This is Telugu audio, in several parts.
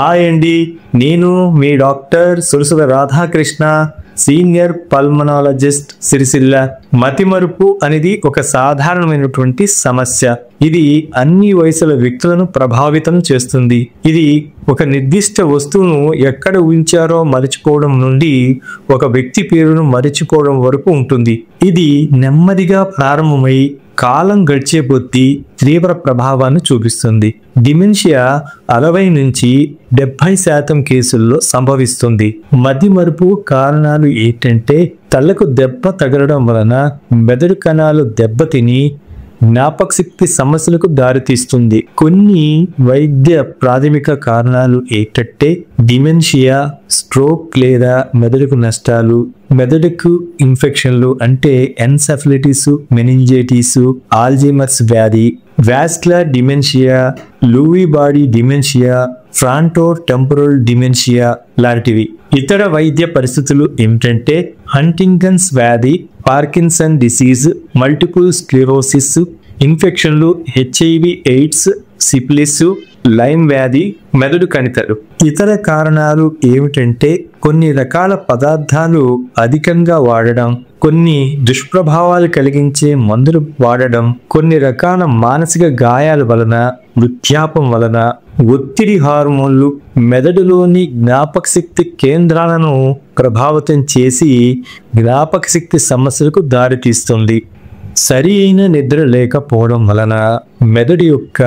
హాయ్ అండి, నేను మీ doctor Surasula Radhakrishna, senior pulmonologist, Sircilla. మతిమరుపు అనేది ఒక సాధారణమైనటువంటి సమస్య. ఇది అన్ని వయసుల వ్యక్తులను ప్రభావితం చేస్తుంది. ఇది ఒక నిర్దిష్ట వస్తువును ఎక్కడ ఉంచారో మరిచిపోవడం నుండి ఒక వ్యక్తి పేరును మరిచిపోవడం వరకు ఉంటుంది. ఇది నెమ్మదిగా ప్రారంభమై కాలం గడిచే కొద్దీ తీవ్ర ప్రభావాన్ని చూపిస్తుంది. డిమెన్షియా 60 నుంచి 70% కేసుల్లో సంభవిస్తుంది. మతిమరుపు కారణాలు ఏంటంటే తలకు దెబ్బ తగలడం వలన మెదడు కణాలు దెబ్బతిని జ్ఞాపకశక్తి సమస్యలకు దారితీస్తుంది. కొన్ని వైద్య ప్రాథమిక కారణాలు ఏంటంటే డిమెన్షియా, స్ట్రోక్ లేదా మెదడుకు నష్టాలు, మెదడుకు ఇన్ఫెక్షన్లు అంటే ఎన్సెఫలిటిస్, మెనింజైటిస్, ఆల్జీమర్స్ వ్యాధి, vascular dementia, Lewy body dementia, fronto temporal dementia లాంటివి. ఇతర వైద్య పరిస్థితులు ఏమిటంటే హంటింగ్టన్స్ వ్యాధి, పార్కిన్సన్ డిసీజ్, మల్టిపుల్ స్క్లెరోసిస్, ఇన్ఫెక్షన్లు, హెచ్ఐవి ఎయిడ్స్, సిఫిలిస్, లైమ్ వ్యాధి, మెదడు కణితలు. ఇతర కారణాలు ఏమిటంటే కొన్ని రకాల పదార్థాలు అధికంగా వాడడం, కొన్ని దుష్ప్రభావాలు కలిగించే మందులు వాడడం, కొన్ని రకాల మానసిక గాయాల వలన, వృద్ధాపం వలన, ఒత్తిడి హార్మోన్లు మెదడులోని జ్ఞాపకశక్తి కేంద్రాలను ప్రభావితం చేసి జ్ఞాపకశక్తి సమస్యలకు దారితీస్తుంది. సరి అయిన నిద్ర లేకపోవడం వలన మెదడు యొక్క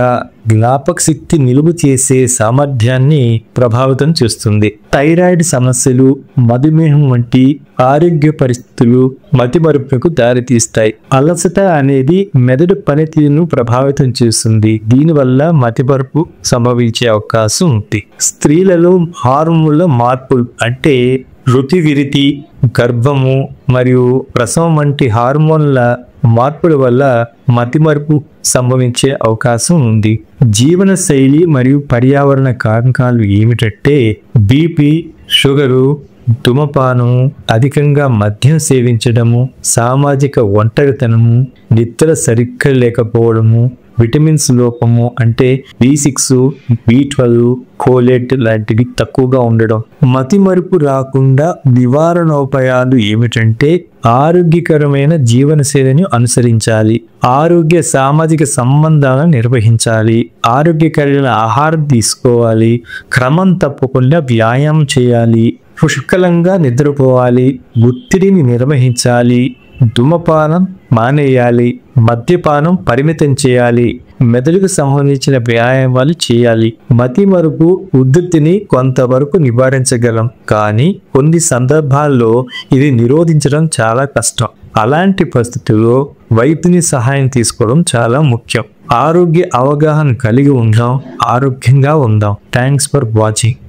జ్ఞాపకశక్తి నిలువ చేసే సామర్థ్యాన్ని ప్రభావితం చేస్తుంది. థైరాయిడ్ సమస్యలు, మధుమేహం వంటి ఆరోగ్య పరిస్థితులు మతిమరుపుకు దారితీస్తాయి. అలసట అనేది మెదడు పనితీరును ప్రభావితం చేస్తుంది. దీనివల్ల మతిమరుపు సంభవించే అవకాశం ఉంది. స్త్రీలలో హార్మోన్ల మార్పులు అంటే ఋతువిరితి, గర్భము మరియు ప్రసవం వంటి హార్మోన్ల మార్పుల వల్ల మతిమరుపు సంభవించే అవకాశం ఉంది. జీవన శైలి మరియు పర్యావరణ కారకాలు ఏమిటంటే బీపీ, షుగరు, ధూమపానం, అధికంగా మద్యం సేవించడము, సామాజిక ఒంటరితనము, నిద్ర సరిగ్గా లేకపోవడము, విటమిన్స్ లోపము అంటే B6, B12, కోలేట్ లాంటివి తక్కువగా ఉండడం. మతిమరుపు రాకుండా నివారణోపాయాలు ఏమిటంటే ఆరోగ్యకరమైన జీవనశైలిని అనుసరించాలి, ఆరోగ్య సామాజిక సంబంధాలను నిర్వహించాలి, ఆరోగ్యకరమైన ఆహారం తీసుకోవాలి, క్రమం తప్పకుండా వ్యాయామం చేయాలి, పుష్కలంగా నిద్రపోవాలి, ఒత్తిడిని నిర్వహించాలి, ధూమపానం మానేయాలి, మద్యపానం పరిమితం చేయాలి, మెదడుకు సంబంధించిన వ్యాయామాలు చేయాలి. మతిమరుపు ఉద్ధృతిని కొంతవరకు నివారించగలం, కానీ కొన్ని సందర్భాల్లో ఇది నిరోధించడం చాలా కష్టం. అలాంటి పరిస్థితుల్లో వైద్యుని సహాయం తీసుకోవడం చాలా ముఖ్యం. ఆరోగ్య అవగాహన కలిగి ఉందాం, ఆరోగ్యంగా ఉందాం. Thanks for watching.